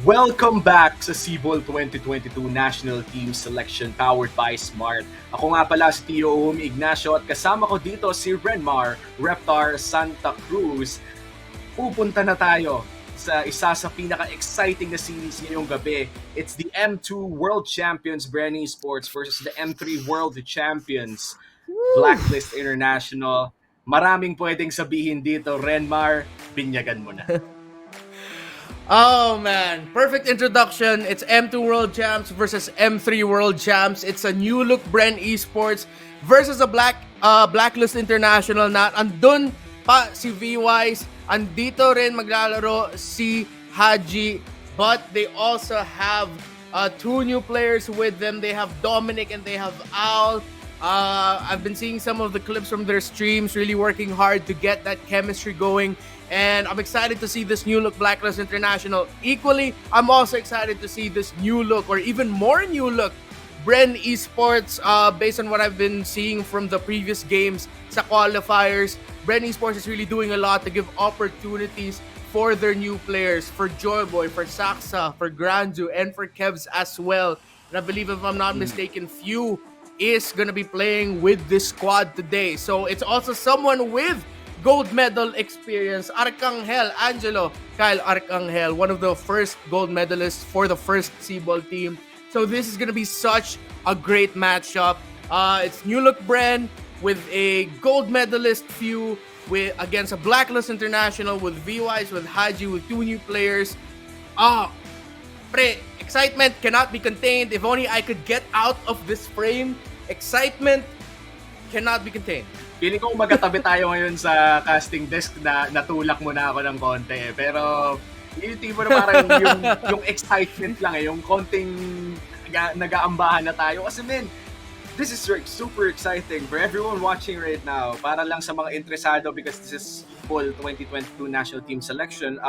Welcome back sa SIBOL 2022 National Team Selection powered by Smart. Ako nga pala si Tio Ignacio at kasama ko dito si Renmar Reptar Santa Cruz. Pupunta na tayo sa isa sa pinaka-exciting na series ngayong gabi. It's the M2 World Champions BREN Esports versus the M3 World Champions Blacklist International. Maraming pwedeng sabihin dito. Renmar, binyagan mo na. Oh man, perfect introduction. It's M2 World Champs versus M3 World Champs. It's a new look BREN Esports versus a Blacklist International na andun pa si V-Wise. Andito rin maglalaro si Haji, but they also have two new players with them. They have Dominic and they have Al. I've been seeing some of the clips from their streams, really working hard to get that chemistry going. And I'm excited to see this new look Blacklist International. Equally, I'm also excited to see this new look, or even more new look, BREN Esports. Based on what I've been seeing from the previous games sa qualifiers, BREN Esports is really doing a lot to give opportunities for their new players, for Joyboy, for Saksa, for Granzu, and for Kevs as well. And I believe, if I'm not mistaken, Few is gonna be playing with this squad today. So it's also someone with gold medal experience, Arcangel Angelo Kyle Arcangel, one of the first gold medalists for the first SIBOL team. So this is gonna be such a great matchup. It's new look BREN with a gold medalist Few against a Blacklist International with V-Wise, with Haji, with two new players. Excitement cannot be contained. If only I could get out of this frame. Excitement cannot be contained. Feeling ko magkatabi tayo ngayon sa casting desk na natulak mo na ako ng konti. Pero yung tipo na parang yung excitement lang yung konting nag-aambahan na tayo. Kasi man, this is super exciting for everyone watching right now. Para lang sa mga interesado, because this is full 2022 National Team Selection.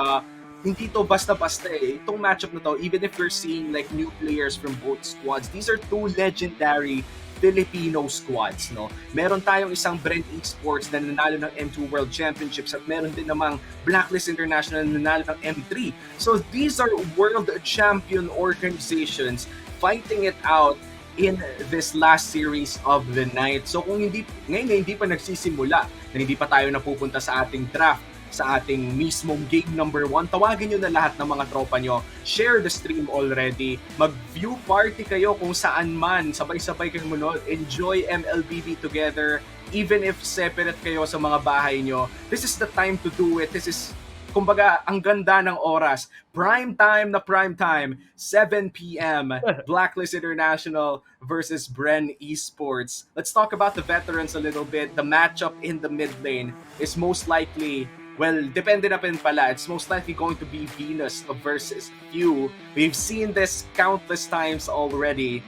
Hindi to basta-basta eh. Itong matchup na to, even if you're seeing like new players from both squads, these are two legendary Filipino squads, no? Meron tayong isang BREN Esports na nanalo ng M2 World Championships at meron din namang Blacklist International na nanalo ng M3. So these are world champion organizations fighting it out in this last series of the night. So kung hindi pa nagsisimula, na hindi pa tayo napupunta sa ating draft, sa ating mismong game number 1, tawagin nyo na lahat ng mga tropa nyo. Share the stream already. Mag-view party kayo kung saan man. Sabay-sabay kayong munod. Enjoy MLBB together. Even if separate kayo sa mga bahay nyo. This is the time to do it. This is, kumbaga, ang ganda ng oras. Prime time, 7 p.m. Blacklist International versus BREN Esports. Let's talk about the veterans a little bit. The matchup in the mid lane is most likely, well, depende na pala. It's most likely going to be Venus versus Few. We've seen this countless times already.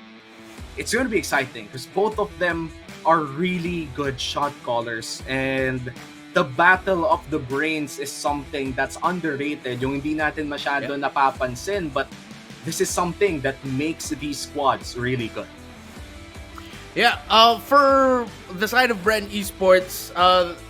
It's going to be exciting because both of them are really good shot callers, and the battle of the brains is something that's underrated. Yung hindi natin masyado napapansin, but this is something that makes these squads really good. Yeah, for the side of BREN Esports,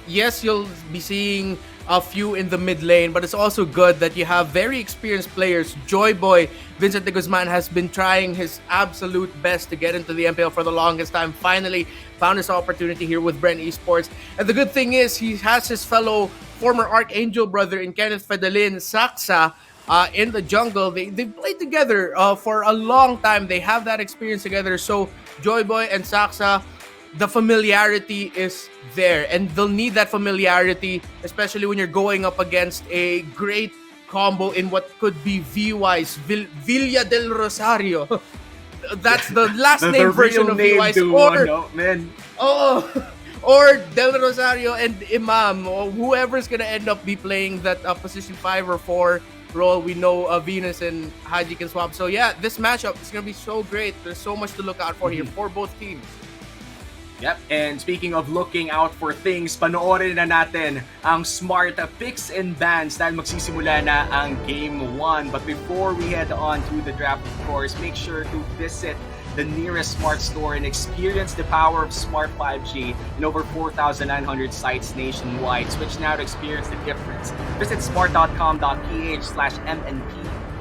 yes, you'll be seeing a few in the mid lane, but it's also good that you have very experienced players. Joyboy, Vincent de Guzman, has been trying his absolute best to get into the MPL for the longest time. Finally found his opportunity here with BREN Esports. And the good thing is he has his fellow former Archangel brother in Kenneth Fedelin, Saksa, in the jungle. They've played together for a long time. They have that experience together. So Joyboy and Saksa, the familiarity is there, and they'll need that familiarity, especially when you're going up against a great combo in what could be V-Wise, Villa del Rosario. That's the last name version of V-Wise. Or Del Rosario and Imam, or whoever's gonna end up be playing that position 5 or 4 role. We know Venus and Haji can swap. So yeah, this matchup is gonna be so great. There's so much to look out for here for both teams. Yep, and speaking of looking out for things, panoorin na natin ang Smart Picks and Bans dahil magsisimula na ang Game 1. But before we head on to the draft, of course, make sure to visit the nearest Smart store and experience the power of Smart 5G in over 4,900 sites nationwide. Switch now to experience the difference. Visit smart.com.ph/MNP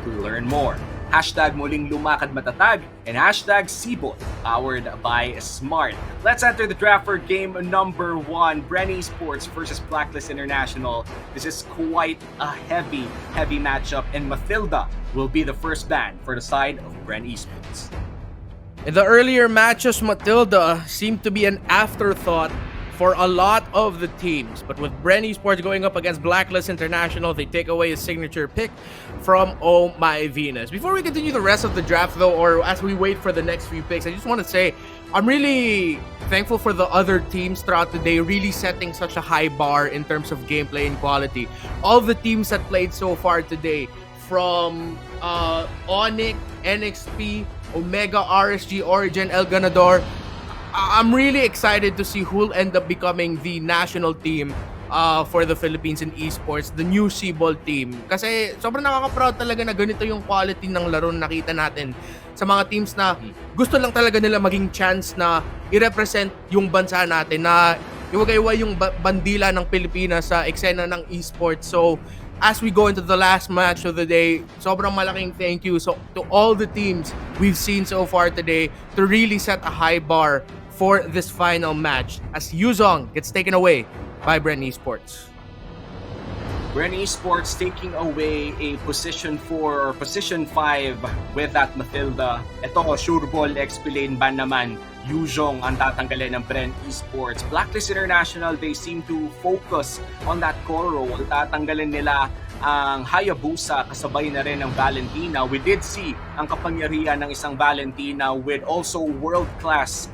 to learn more. Hashtag muling lumakad matatag and hashtag SIBOL, powered by Smart. Let's enter the draft for game number 1, BREN Esports versus Blacklist International. This is quite a heavy matchup, and Mathilda will be the first ban for the side of BREN Esports. In the earlier matches, Matilda seemed to be an afterthought for a lot of the teams. But with BREN Esports going up against Blacklist International, they take away a signature pick from Oh My Venus. Before we continue the rest of the draft though, or as we wait for the next few picks, I just want to say I'm really thankful for the other teams throughout the day really setting such a high bar in terms of gameplay and quality. All the teams that played so far today, from Onyx, NXP, Omega, RSG, Origin, El Ganador, I'm really excited to see who'll end up becoming the national team for the Philippines in esports, the new SIBOL team. Kasi sobrang nakaka-proud talaga na ganito yung quality ng laro na nakita natin sa mga teams na gusto lang talaga nila maging chance na i-represent yung bansa natin, na iwagaywa yung bandila ng Pilipinas sa eksena ng esports. So, as we go into the last match of the day, sobrang malaking thank you to all the teams we've seen so far today to really set a high bar for this final match as Yuzong gets taken away by BREN Esports. BREN Esports taking away a position 4 or position 5 with that Mathilda. Ito, Sureball, XP lane ban naman. Yuzong ang tatanggalin ng BREN Esports. Blacklist International, they seem to focus on that core role. Tatanggalin nila ang Hayabusa, kasabay na rin ng Valentina. We did see ang kapangyarihan ng isang Valentina with also world-class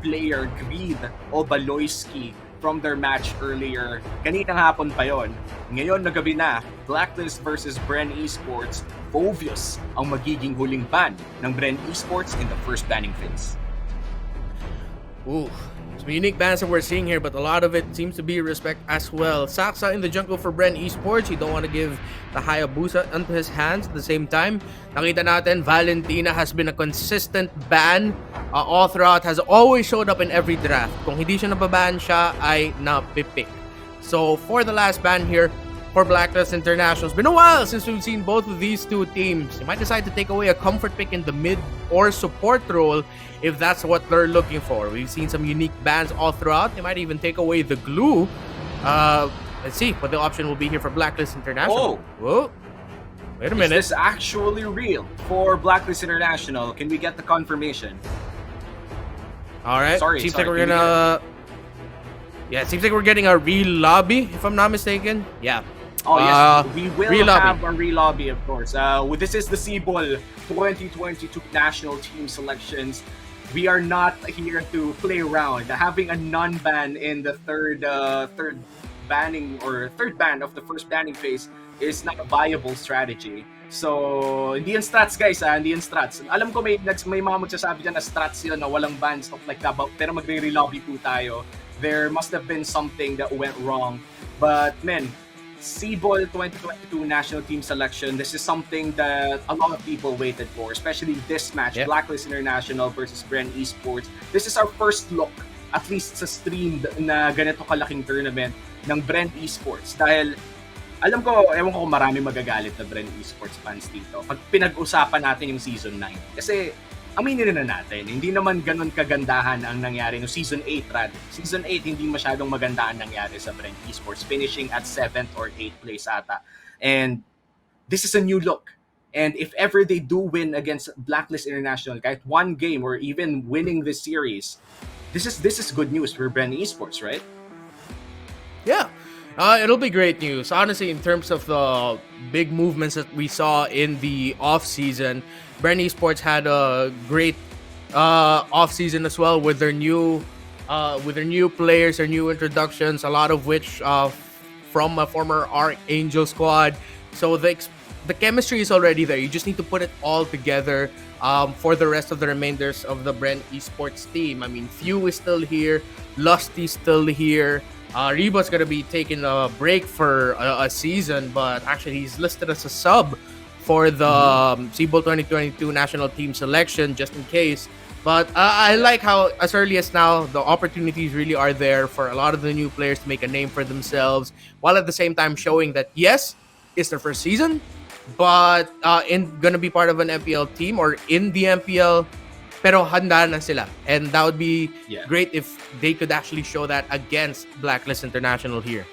player Greed o Baloyski from their match earlier. Kaninang hapon pa yon. Ngayon na gabi na, Blacklist versus BREN Esports. Fovius ang magiging huling ban ng BREN Esports in the first banning phase. Ooh, some unique bans that we're seeing here, but a lot of it seems to be respect as well. Saksa in the jungle for BREN Esports. You don't want to give the Hayabusa into his hands at the same time. Nakita natin, Valentina has been a consistent ban all throughout, has always showed up in every draft. Kung hindi siya nababan, siya ay napipick. So for the last ban here for Blacklist International, it's been a while since we've seen both of these two teams. They might decide to take away a comfort pick in the mid or support role if that's what they're looking for. We've seen some unique bans all throughout. They might even take away the glue. Let's see what the option will be here for Blacklist International. Whoa. Wait a minute. Is this actually real for Blacklist International? Can we get the confirmation? All right. Seems like we're gonna. Yeah, it seems like we're getting a re-lobby, if I'm not mistaken. Yeah. Oh, yes. We will have a re-lobby, of course. This is the SIBOL 2022 national team selections. We are not here to play around. Having a non-ban in the third ban of the first banning phase is not a viable strategy. So, hindi yan strats, guys. Hindi yan strats. Alam ko may mga magsasabi dyan na strats yun, na walang ban, stuff like that. Pero magre-re-lobby po tayo. There must have been something that went wrong. But, man, SIBOL 2022 national team selection, this is something that a lot of people waited for, especially this match, Blacklist International versus BREN Esports. This is our first look, at least sa stream na ganito kalaking tournament ng BREN Esports. Dahil, alam ko, ewan ko kung marami magagalit na BREN Esports fans dito pag pinag-usapan natin yung Season 9. Kasi, aminin na natin, hindi naman ganun kagandahan ang nangyari no Season 8 rather. Season 8, hindi masyadong maganda ang nangyari sa BREN Esports, finishing at 7th or 8th place ata. And this is a new look. And if ever they do win against Blacklist International, kahit one game or even winning this series, this is good news for BREN Esports, right? Yeah. It'll be great news. Honestly, in terms of the big movements that we saw in the off-season, BREN Esports had a great off-season as well with their new players, their new introductions, a lot of which from a former Archangel squad. So the chemistry is already there. You just need to put it all together for the rest of the remainders of the BREN Esports team. I mean, Few is still here, Lusty's still here. Reba's gonna be taking a break for a season, but actually he's listed as a sub for the SIBOL 2022 national team selection, just in case. But I like how, as early as now, the opportunities really are there for a lot of the new players to make a name for themselves, while at the same time showing that, yes, it's their first season, but gonna be part of an MPL team or in the MPL, pero handa na sila. And that would be great if they could actually show that against Blacklist International here.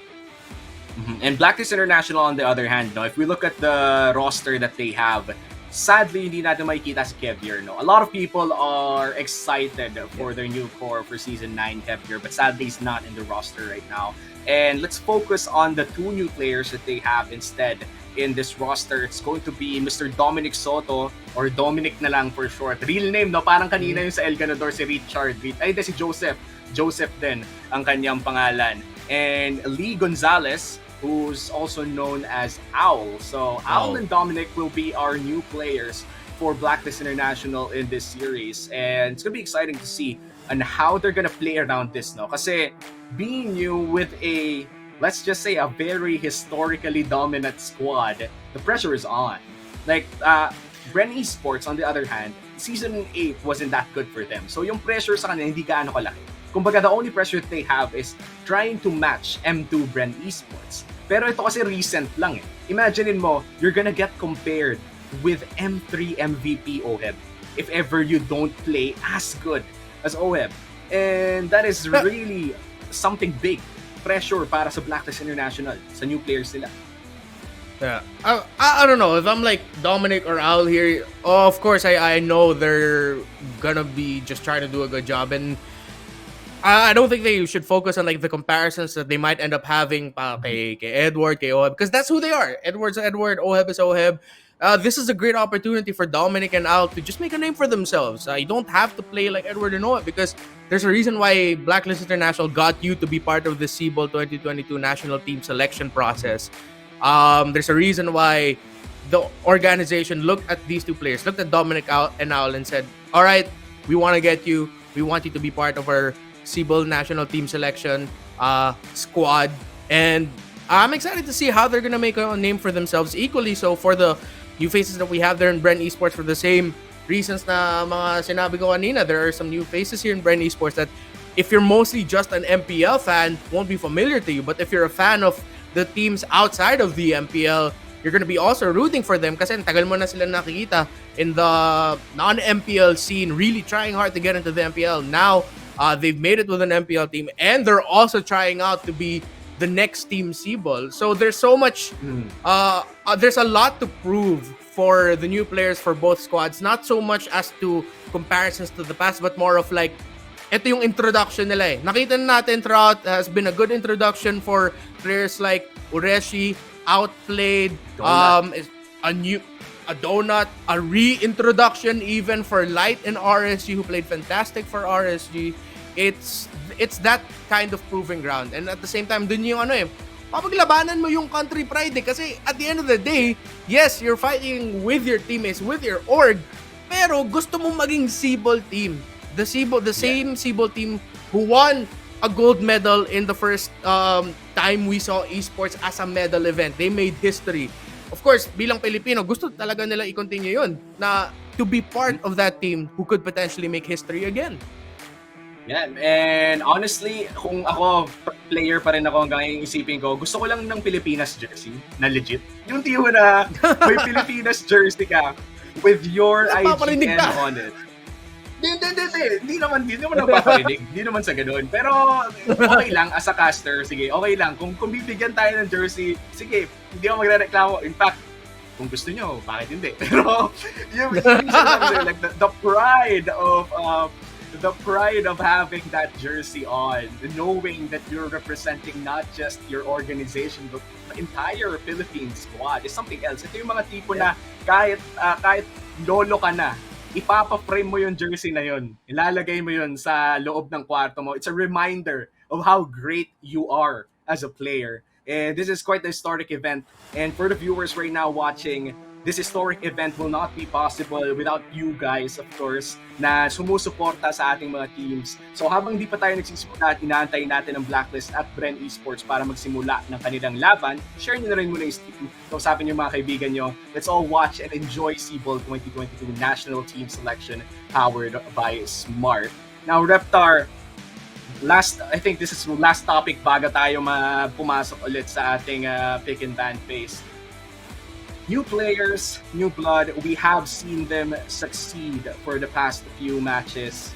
And Blacklist International, on the other hand, no, if we look at the roster that they have, sadly, hindi natin makikita si Kevier. No? A lot of people are excited for their new core for Season 9 Kevier, but sadly, he's not in the roster right now. And let's focus on the two new players that they have instead in this roster. It's going to be Mr. Dominic Soto, or Dominic na lang for short. Real name, no? Parang kanina yung sa El Ganador, si Richard. Ay, si Joseph. Joseph din ang kanyang pangalan. And Lee Gonzalez, who's also known as Owl. So Owl and Dominic will be our new players for Blacklist International in this series. And it's going to be exciting to see on how they're going to play around this. No? Kasi being new with a, let's just say, a very historically dominant squad, the pressure is on. Like, BREN Esports, on the other hand, Season 8 wasn't that good for them. So yung pressure sa kanila hindi gaano kalaki. Kumbaga, the only pressure that they have is trying to match M2 BREN Esports. Pero ito kasi recent lang eh. Imaginein mo, you're gonna get compared with M3 MVP OHEB if ever you don't play as good as OHEB. And that is really something big. Pressure para sa Blacklist International, sa new players nila. Yeah, I don't know if I'm like Dominic or Al here. Oh, of course, I know they're gonna be just trying to do a good job, and I don't think they should focus on like the comparisons that they might end up having kay Edward, kay Oheb, because that's who they are. Edward's Edward, Oheb is Oheb. This is a great opportunity for Dominic and Al to just make a name for themselves. You don't have to play like Edward and Oheb because there's a reason why Blacklist International got you to be part of the SIBOL 2022 national team selection process. There's a reason why the organization looked at these two players, looked at Dominic and Owl and said, all right, we want to get you. We want you to be part of our SIBOL national team selection squad. And I'm excited to see how they're going to make a name for themselves. Equally so for the new faces that we have there in BREN Esports, for the same reasons na mga sinabi ko kanina. There are some new faces here in BREN Esports that if you're mostly just an MPL fan, won't be familiar to you. But if you're a fan of the teams outside of the MPL, you're gonna be also rooting for them kasi tagal mo na sila nakikita in the non-MPL scene, really trying hard to get into the MPL. Now, they've made it with an MPL team, and they're also trying out to be the next team SIBOL. So there's so much, there's a lot to prove for the new players for both squads. Not so much as to comparisons to the past, but more of like, ito yung introduction nila eh. Nakita natin throughout, has been a good introduction for players like Ureshi, Outplayed, a Donut, a reintroduction even for Light and RSG, who played fantastic for RSG. It's that kind of proving ground. And at the same time, dun yung papaglabanan mo yung country pride eh. Kasi at the end of the day, yes, you're fighting with your teammates, with your org, pero gusto mo maging SIBOL team. The same SIBOL team who won a gold medal in the first time we saw esports as a medal event. They made history. Of course, bilang Pilipino, gusto talaga nila i-continue yun, na to be part of that team who could potentially make history again. Yeah, and honestly, kung ako player pa rin ako hanggang ngayon isipin ko, gusto ko lang ng Pilipinas jersey na legit. Yung tiyo na may Pilipinas jersey ka with your IGN on it. Hindi naman napaparinig. Hindi naman sa ganun. Pero okay lang as a caster, sige, okay lang. Kung bibigyan tayo ng jersey, sige, hindi ako magrereklamo. In fact, kung gusto nyo, bakit hindi? Pero yung like the pride of having that jersey on, knowing that you're representing not just your organization but the entire Philippine squad is something else. Ito yung mga tipo na kahit lolo ka na, ipapa-frame mo yung jersey na yun. Ilalagay mo yun sa loob ng kwarto mo. It's a reminder of how great you are as a player. And this is quite a historic event. And for the viewers right now watching, this historic event will not be possible without you guys, of course, na sumusuporta sa ating mga teams. So habang di pa tayo nagsisimula at inaantay natin ang Blacklist at BREN Esports para magsimula ng kanilang laban, share nyo na rin muna yung stream. Kausapin nyo mga kaibigan nyo. Let's all watch and enjoy SIBOL 2022 National Team Selection powered by Smart. Now, Reptar, I think this is the last topic bago tayo pumasok ulit sa ating pick and ban phase. New players, new blood. We have seen them succeed for the past few matches.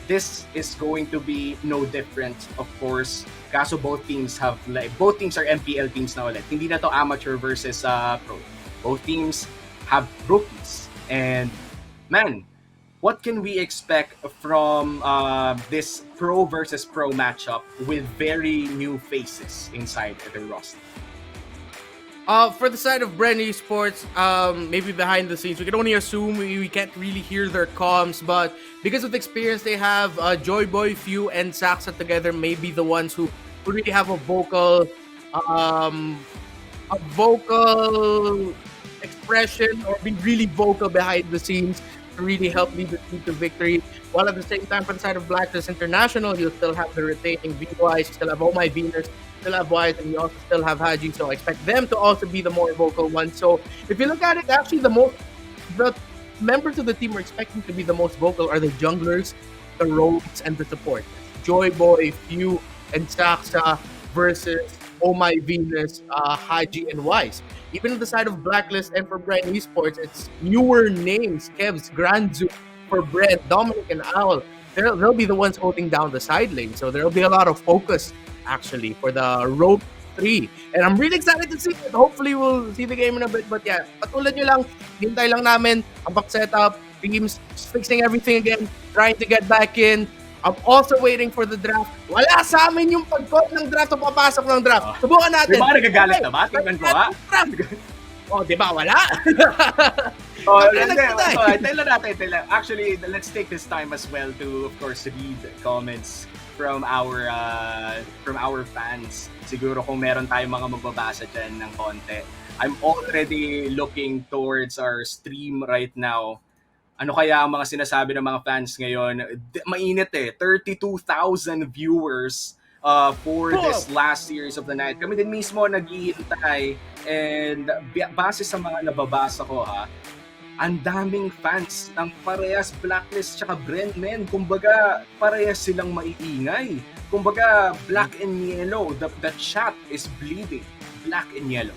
This is going to be no different, of course. Kaso both teams are MPL teams na ulit. Hindi na to amateur versus pro. Both teams have rookies. And man, what can we expect from this pro versus pro matchup with very new faces inside the roster? For the side of BREN Esports, maybe behind the scenes, we can only assume we can't really hear their comms, but because of the experience they have, Joyboy, Few, and Saxa together may be the ones who really have a vocal expression or be really vocal behind the scenes to really help lead the team to victory. While at the same time, for the side of Blacklist International, you'll still have the retaining V-Wise, you still have Oh My Venus, still have Wise, and you also still have Haji. So I expect them to also be the more vocal ones. So if you look at it, actually the members of the team we're expecting to be the most vocal are the junglers, the rogues, and the support. Joyboy, Few, and Saxa versus Oh My Venus, Haji, and Wise. Even on the side of Blacklist and for BREN Esports, it's newer names, Kevs, Granzu for BREN, Dominic, and Owl. They'll be the ones holding down the side lane. So there'll be a lot of focus, actually, for the Rogue 3. And I'm really excited to see it. Hopefully, we'll see the game in a bit. But yeah, patulad nyo lang, hintay lang namin, ang back setup, teams fixing everything again, trying to get back in. I'm also waiting for the draft. Wala sa amin yung pag-call ng draft o papasok ng draft. Subukan natin. Di ba nagagalit na ba? Tingnan ko ha. Oh, di ba? Wala. Actually, let's take this time as well to, of course, read comments from our fans. Siguro kung meron tayong mga magbabasa dyan ng konti. I'm already looking towards our stream right now. Ano kaya ang mga sinasabi ng mga fans ngayon? Mainit 32,000 viewers for this last series of the night. Kami din mismo naghihintay, and base sa mga nababasa ko ang daming fans ng parehas Blacklist tsaka BREN, men. Kumbaga, parehas silang maiingay. Kumbaga, black and yellow. The chat is bleeding. Black and yellow.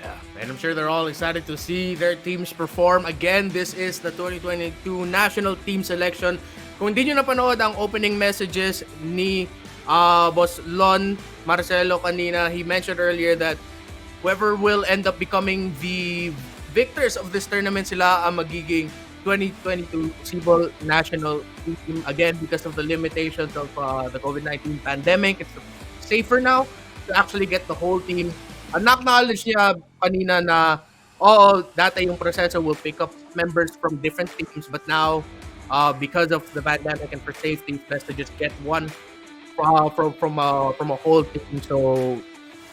Yeah, and I'm sure they're all excited to see their teams perform. Again, this is the 2022 National Team Selection. Kung hindi nyo napanood ang opening messages ni Boss Lon Marcelo kanina, he mentioned earlier that whoever will end up becoming the victors of this tournament, sila ang magiging 2022 SIBOL National Team. Again, because of the limitations of the COVID-19 pandemic, it's safer now to actually get the whole team. Acknowledge niya kanina na dati yung proseso will pick up members from different teams, but now because of the pandemic and for safety, it's best to just get one from a whole team. So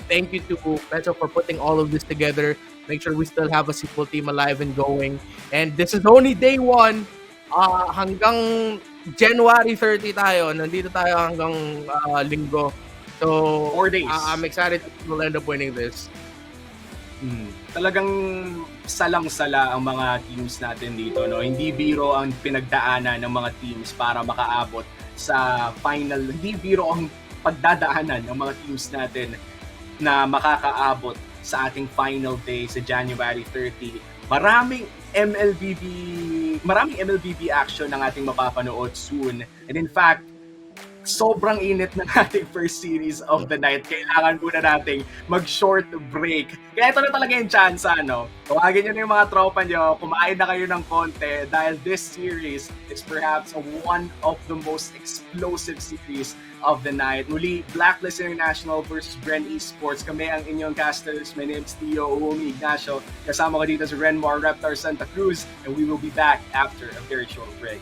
thank you to Peso for putting all of this together. Make sure we still have a SIBOL team alive and going. And this is only day 1. Hanggang January 30 tayo. Nandito tayo hanggang linggo. So 4 days. I'm excited we'll end up winning this. Talagang salang-sala ang mga teams natin dito, no? Hindi biro ang pinagdaanan ng mga teams para makaabot sa final. Hindi biro ang pagdadaanan ng mga teams natin na makakaabot sa ating final day sa January 30. Maraming MLBB action ang ating mapapanood soon. And in fact, sobrang init ng ating first series of the night. Kailangan muna nating mag-short break. Kaya ito na talaga yung chance, no? Tawagin nyo na yung mga tropa nyo, kumain na kayo ng konti dahil this series is perhaps one of the most explosive series of the night. Muli, Blacklist International versus BREN Esports. Kami ang inyong casters. My name is Theo Uomi Ignacio. Kasama ko dito si Renmar Reptar Santa Cruz, and we will be back after a very short break.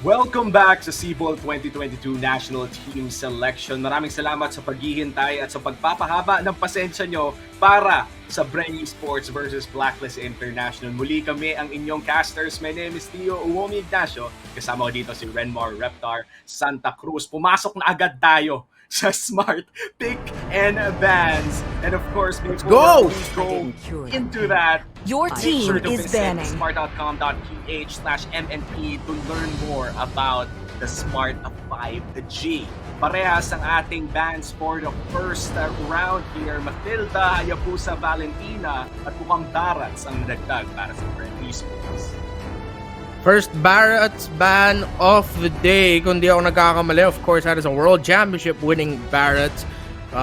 Welcome back sa SIBOL 2022 National Team Selection. Maraming salamat sa paghihintay at sa pagpapahaba ng pasensya nyo para sa BREN Esports versus Blacklist International. Muli kami ang inyong casters. My name is Theo Uwomi Ignacio. Kasama ko dito si Renmar Reptar Santa Cruz. Pumasok na agad tayo sa Smart Pick and Bans. And of course, before we go into that, your team sure to is visit banning. smart.com.ph/MNP to learn more about the Smart 5G. Parehas ang ating bans for the first round here. Matilda, Hayabusa, Valentina at mukhang Barats ang nagdag para sa BREN Esports. First Barrett's ban of the day, kung di ako nagkakamali. Of course, that is a World Championship winning Barrett's.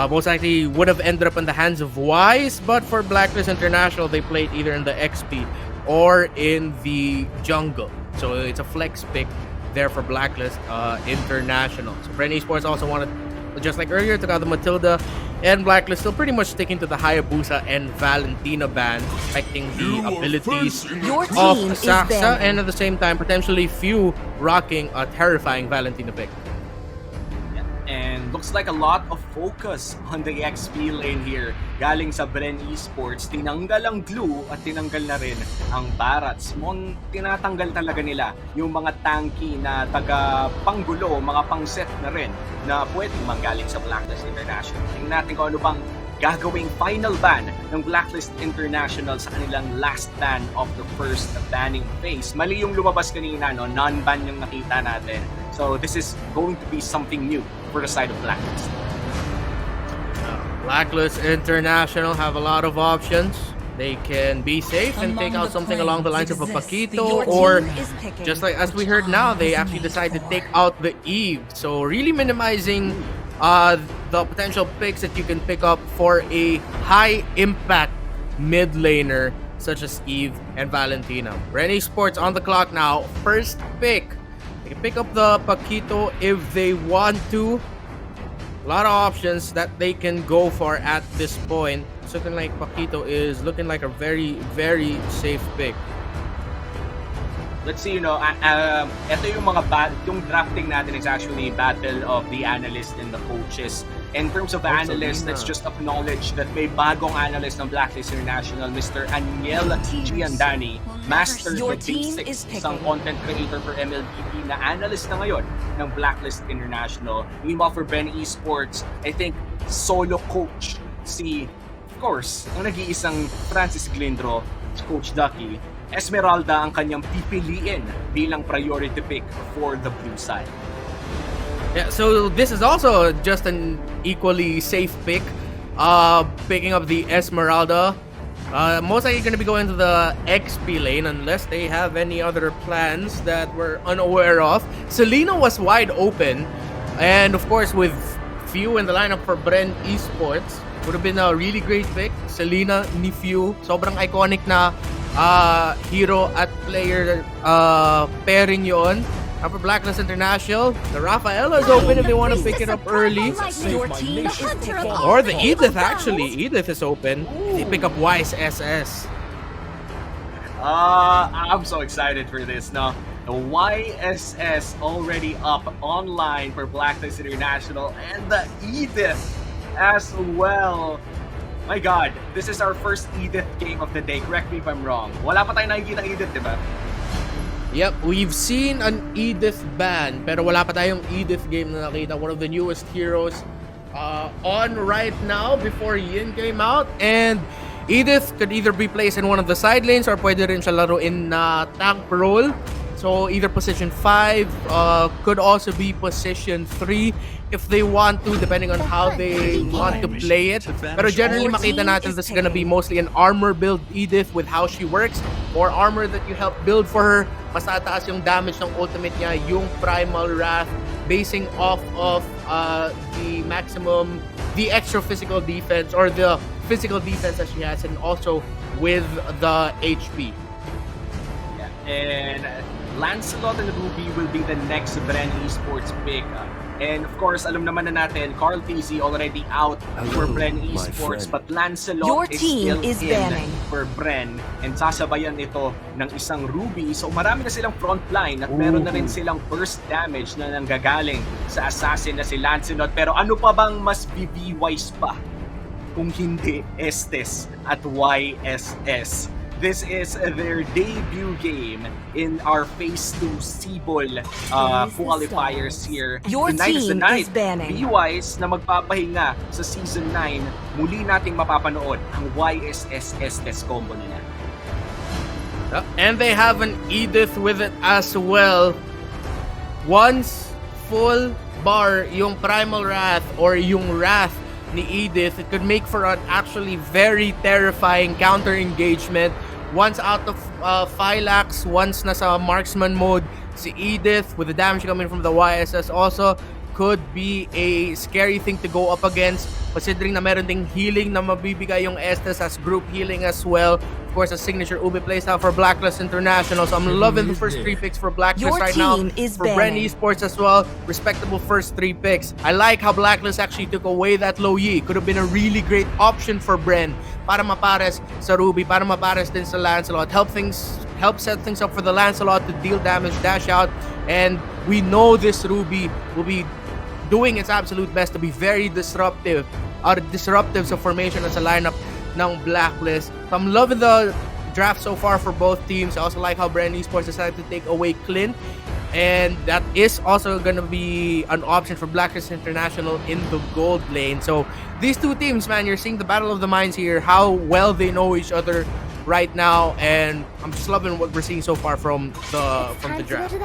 Most likely would have ended up in the hands of Wise, but for Blacklist International, they played either in the XP or in the jungle. So it's a flex pick there for Blacklist International. So BREN Esports also wanted, just like earlier, took out the Matilda, and Blacklist still pretty much sticking to the Hayabusa and Valentina ban, affecting the abilities Your of team is Saxa, banning. and at the same time, potentially few rocking a terrifying Valentina pick. And looks like a lot of focus on the XP lane here. Galing sa BREN Esports, tinanggal ang glue at tinanggal na rin ang Barats. Tinatanggal talaga nila yung mga tanky na taga-panggulo, mga pang-set na rin na pwedeng manggaling sa Blacklist International. Tingnan natin kung ano bang gagawing final ban ng Blacklist International sa kanilang last ban of the first banning phase. Mali yung lumabas kanina, no? Non-ban yung nakita natin. So this is going to be something new for the side of Blacklist. Blacklist International have a lot of options. They can be safe and take out something along the lines of a Paquito, or just like as we heard now, they actually decided to take out the Eve. So really minimizing the potential picks that you can pick up for a high impact mid laner such as Eve and Valentina. BREN Esports on the clock now. First pick. They can pick up the Paquito if they want to. A lot of options that they can go for at this point. It's looking like Paquito is looking like a very, very safe pick. Let's see, ito yung mga yung drafting natin is actually battle of the analysts and the coaches. In terms of analysts, let's just acknowledge that may bagong analyst ng Blacklist International, Mr. Aniel Giandani, master the basics, isang content creator for MLBB na analyst na ngayon ng Blacklist International. Meanwhile for BREN Esports, I think solo coach si, of course, ang nag-iisang Francis Glindro, Coach Ducky. Esmeralda ang kanyang pipiliin bilang priority pick for the blue side. Yeah, so this is also just an equally safe pick. Picking up the Esmeralda. Most likely going to be going to the XP lane unless they have any other plans that we're unaware of. Selena was wide open. And of course, with few in the lineup for BREN Esports, would have been a really great pick. Selena ni Few. Sobrang iconic na hero at player pairing yon. For Blacklist International, the Rafaela is open if they want to pick it up early. Or the Edith, actually. Edith is open. They pick up Wise SS. I'm so excited for this now. The YSS already up online for Blacklist International, and the Edith as well. My God, this is our first Edith game of the day. Correct me if I'm wrong. Wala pa tayong nakikita ng Edith, di ba? Yep, we've seen an Edith ban, pero wala pa tayong Edith game na nakita. One of the newest heroes on right now before Yin came out. And Edith could either be placed in one of the side lanes or pwede rin siya laro in tank role. So either position 5, could also be position 3 if they want to, depending on how they want to play it. Pero generally makita natin this is gonna be mostly an armor build Edith with how she works. More armor that you help build for her, mas tataas yung damage ng ultimate niya, yung Primal Wrath, basing off of the maximum, the extra physical defense or the physical defense that she has, and also with the HP. Yeah. And Lancelot and Ruby will be the next BREN Esports pick. And of course, alam naman na natin, Carl TZ already out for BREN Esports, but Lancelot Your is team still is in banning. for BREN, and sasabayan ito ng isang Ruby. So marami na silang frontline at meron na rin silang burst damage na nanggagaling sa assassin na si Lancelot. Pero ano pa bang mas BB-wise pa kung hindi Estes at YSS? This is their debut game in our Phase 2 SIBOL qualifiers here. Your Tonight is the team night. is banning. B-Wise na magpapahinga sa Season 9, muli nating mapapanood ang YSS Estes combo nila. And they have an Edith with it as well. Once full bar yung Primal Wrath or yung Wrath ni Edith, it could make for an actually very terrifying counter engagement. Once out of Phylax, once nasa marksman mode, si Edith with the damage coming from the YSS also could be a scary thing to go up against, considering na meron ding healing na mabibigay yung Estes as group healing as well. Of course, a signature Ube playstyle for Blacklist International. So I'm loving the first 3 picks for Blacklist Your right now. team is For BREN banning. Esports as well, respectable first 3 picks. I like how Blacklist actually took away that low Yi. Could have been a really great option for BREN para mapares sa Ruby, para mapares din sa Lancelot. Help set things up for the Lancelot to deal damage, dash out, and we know this Ruby will be doing its absolute best to be very disruptive sa formation at sa lineup ng Blacklist. So I'm loving the draft so far for both teams. I also like how BREN Esports decided to take away Clint, and that is also going to be an option for Blacklist International in the gold lane. So these two teams, man, you're seeing the battle of the minds here, how well they know each other right now, and I'm just loving what we're seeing so far from the draft.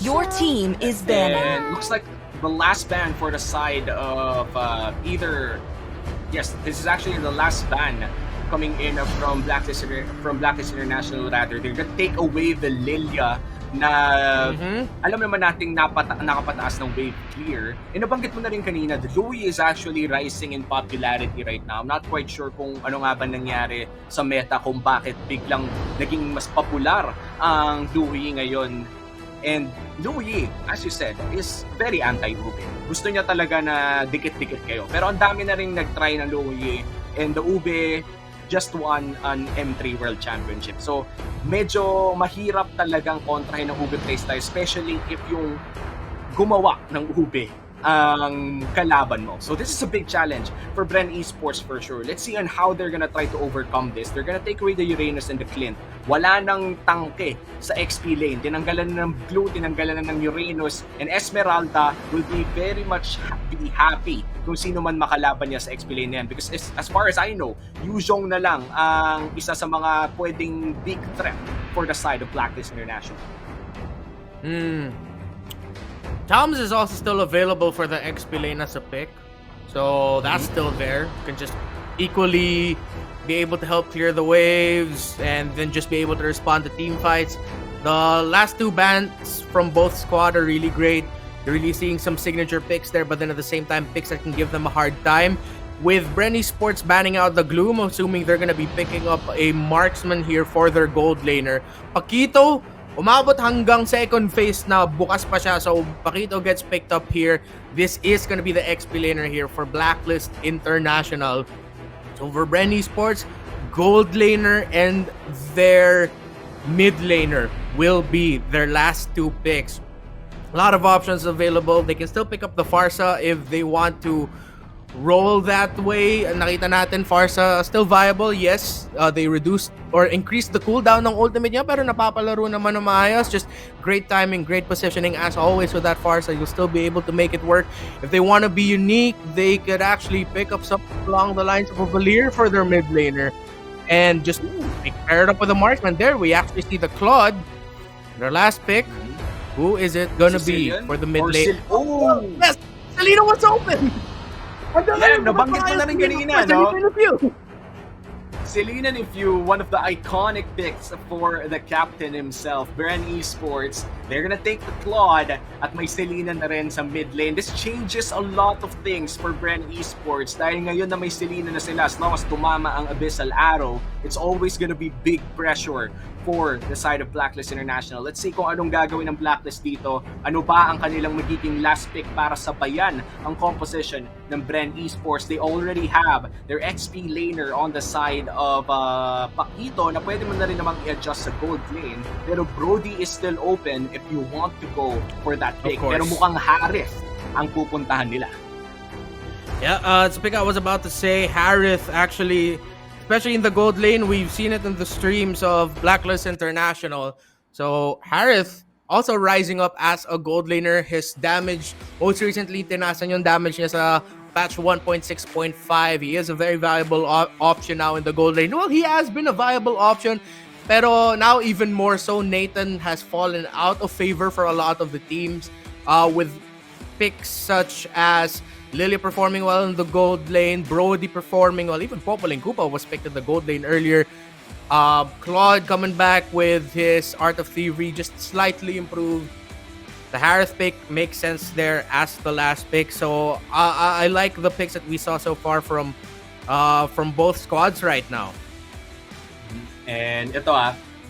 Your team is banning. And looks like the last ban for the side of this is actually the last ban coming in from Blacklist International rather. They're gonna take away the Lilia na alam naman nating nakapataas ng wave clear. E nabanggit mo na rin kanina, the Louis is actually rising in popularity right now. I'm not quite sure kung ano nga ba nangyari sa meta, kung bakit biglang naging mas popular ang Louis ngayon. And Louis, as you said, is very anti-Ube. Gusto niya talaga na dikit-dikit kayo. Pero ang dami na rin nag-try ng Louis, and the Ube just won an M3 World Championship. So, medyo mahirap talagang kontrahin ng Ube playstyle, especially if yung gumawa ng Ube ang kalaban mo. So this is a big challenge for BREN Esports for sure. Let's see on how they're gonna try to overcome this. They're gonna take away the Uranus and the Clint. Wala nang tangke sa XP lane. Tinanggalan na ng Blue, tinanggalan na ng Uranus, and Esmeralda will be very much happy kung sino man makalaban niya sa XP lane na yan. Because as far as I know, Yuzhong na lang ang isa sa mga pwedeng big threat for the side of Blacklist International. Toms is also still available for the XP lane as a pick. So that's still there. You can just equally be able to help clear the waves and then just be able to respond to team fights. The last 2 bans from both squad are really great. You're really seeing some signature picks there, but then at the same time, picks that can give them a hard time. With BREN Esports banning out the Gloom, assuming they're going to be picking up a marksman here for their gold laner. Paquito, umabot hanggang second phase na, bukas pa siya. So Paquito gets picked up here. This is going to be the XP laner here for Blacklist International. So for BREN Esports, gold laner and their mid laner will be their last 2 picks. A lot of options available. They can still pick up the Farsa if they want to roll that way. Nakita natin, Farsa still viable. Yes, they reduced or increased the cooldown ng ultimate niya, pero napapalaro naman ng maayos. Just great timing, great positioning as always with that Farsa. You'll still be able to make it work. If they want to be unique, they could actually pick up something along the lines of a Valir for their mid laner and just pair it up with a marksman. There we actually see the Claude, their last pick. Who is it gonna be for the mid lane? Oh! Yes! Selena was open! Yeah, nabanggit mo na rin kanina, no? no? Selena Nifyu, one of the iconic picks for the captain himself, BREN Esports. They're gonna take the Claude at may Selena na rin sa mid lane. This changes a lot of things for BREN Esports dahil ngayon na may Selena na sila, as long as tumama ang Abyssal Arrow, it's always gonna be big pressure for the side of Blacklist International. Let's see kung anong gagawin ng Blacklist dito. Ano ba ang kanilang magiging last pick para sabayan ang composition ng BREN Esports. They already have their XP laner on the side of Pakito na pwede mo na rin namang i-adjust sa gold lane. Pero Brody is still open if you want to go for that pick. Pero mukhang Harith ang pupuntahan nila. Yeah, it's a pick I was about to say. Harith actually, especially in the gold lane, we've seen it in the streams of Blacklist International. So Harith also rising up as a gold laner. His damage, most recently, tinasan yung damage niya sa patch 1.6.5. He is a very valuable option now in the gold lane. Well, he has been a viable option, pero now even more so, Nathan has fallen out of favor for a lot of the teams with picks such as Lily performing well in the gold lane, Brody performing well, even Popol and Koopa was picked in the gold lane earlier. Claude coming back with his Art of Thievery, just slightly improved. The Harith pick makes sense there as the last pick. So I like the picks that we saw so far from both squads right now. And ito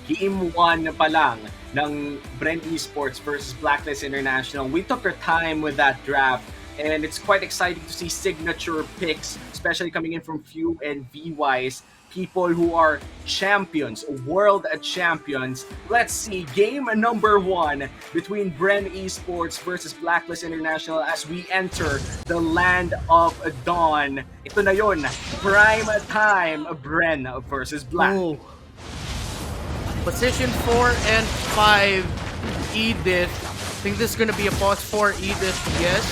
Game 1 pa lang ng BREN Esports versus Blacklist International. We took our time with that draft. And it's quite exciting to see signature picks, especially coming in from Few and VYs, people who are champions, world champions. Let's see, game number 1 between BREN Esports versus Blacklist International as we enter the land of dawn. Ito na yun, prime time, BREN versus Black. Ooh. Position 4 and 5, Edith. I think this is going to be a pause for Edith, yes.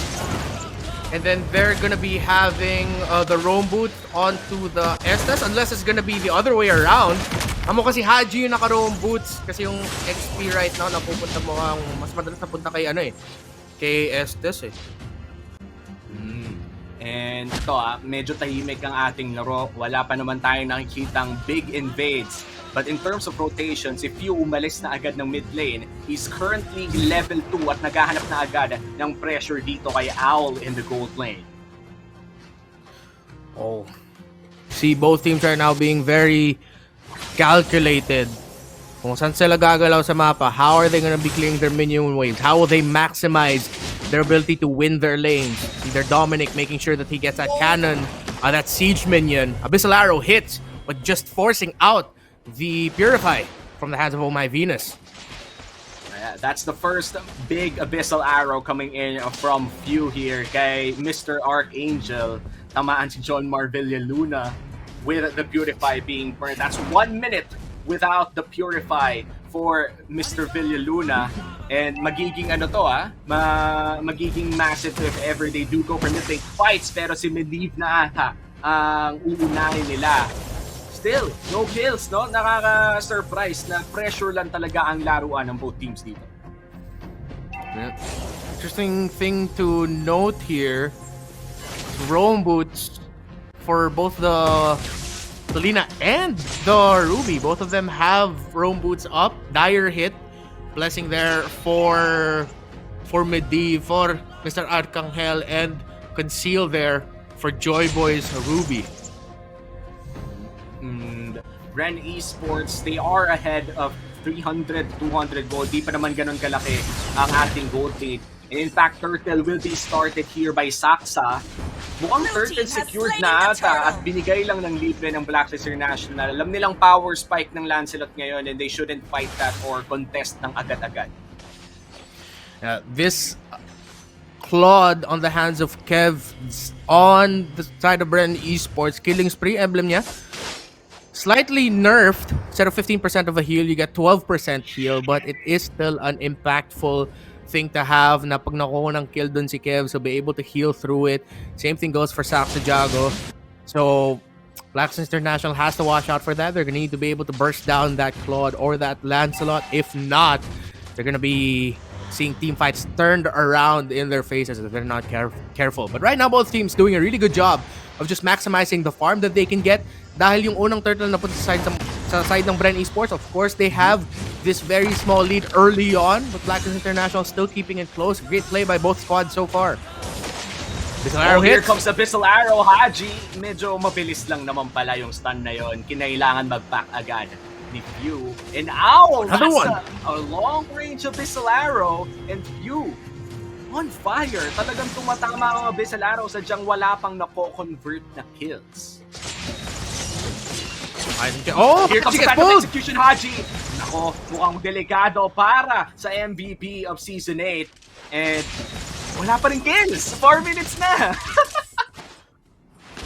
And then they're gonna be having the roam boot onto the Estes, unless it's gonna be the other way around. Amo kasi Haji yung naka-roam boots kasi yung XP right now napupunta mo ang mas madalas napunta kay kay Estes . And ito medyo tahimik ang ating laro. Wala pa naman tayong nakikitang big invades. But in terms of rotations, if you umalis na agad ng mid lane, he's currently level 2 at naghahanap na agad ng pressure dito kay Owl in the gold lane. Oh. See, both teams are now being very calculated. Kung saan sila gagalaw sa mapa, how are they gonna be clearing their minion waves? How will they maximize their ability to win their lanes? Either Dominic making sure that he gets that cannon, that siege minion. Abyssal Arrow hits, but just forcing out the Purify from the hands of Oh My Venus. That's the first big Abyssal Arrow coming in from Few here kay Mr. Archangel. Tamaan si John Marvilla Luna with the Purify being burned. That's 1 minute without the Purify for Mr. Villaluna. And magiging magiging massive if ever they do go for mid-lane fights. Pero si Medivh na ata ang uunahin nila. Still, no kills, no? Nakaka-surprise na pressure lang talaga ang laruan ng both teams dito. Yeah. Interesting thing to note here, roam boots for both the Lina and the Ruby. Both of them have roam boots up. Dire hit, blessing there for Medivh, for Mr. Arcangel, and conceal there for Joy Boy's Ruby. BREN Esports, they are ahead of 300, 200 gold. Di pa naman ganun kalaki ang ating gold lead. And in fact, Turtle will be started here by Saksa. Mukhang Turtle secured na ata at binigay lang ng libre ng Blacklist International. Alam nilang power spike ng Lancelot ngayon and they shouldn't fight that or contest ng agad-agad. This Claude on the hands of Kev on the side of BREN Esports, killing spree emblem niya. Slightly nerfed. Instead of 15% of a heal, you get 12% heal, but it is still an impactful thing to have na pag nakuha ng kill dun si Kev, so be able to heal through it. Same thing goes for Saksa Jago. So Blacklist International has to watch out for that. They're gonna need to be able to burst down that Claude or that Lancelot. If not, they're gonna be seeing team fights turned around in their faces if they're not careful. But right now, both teams doing a really good job of just maximizing the farm that they can get. Dahil yung unang turtle na punta sa side ng BREN Esports, of course, they have this very small lead early on, but Blacklist International still keeping it close. Great play by both squads so far. Abyssal Arrow Here hits. comes Abyssal Arrow, Haji. Medyo mabilis lang naman pala yung stun na yon. Kinailangan mag-back agad ni Few. And ow! Another That's one. a long-range Abyssal Arrow. And Few on fire. Talagang tumatama ang Abyssal Arrow. Sadyang wala pang nako-convert na kills. Oh, Here comes she the gets time of pulled. execution, Haji. Nako, mukhang delikado para sa MVP of Season 8. And wala pa rin kills. 4 minutes na.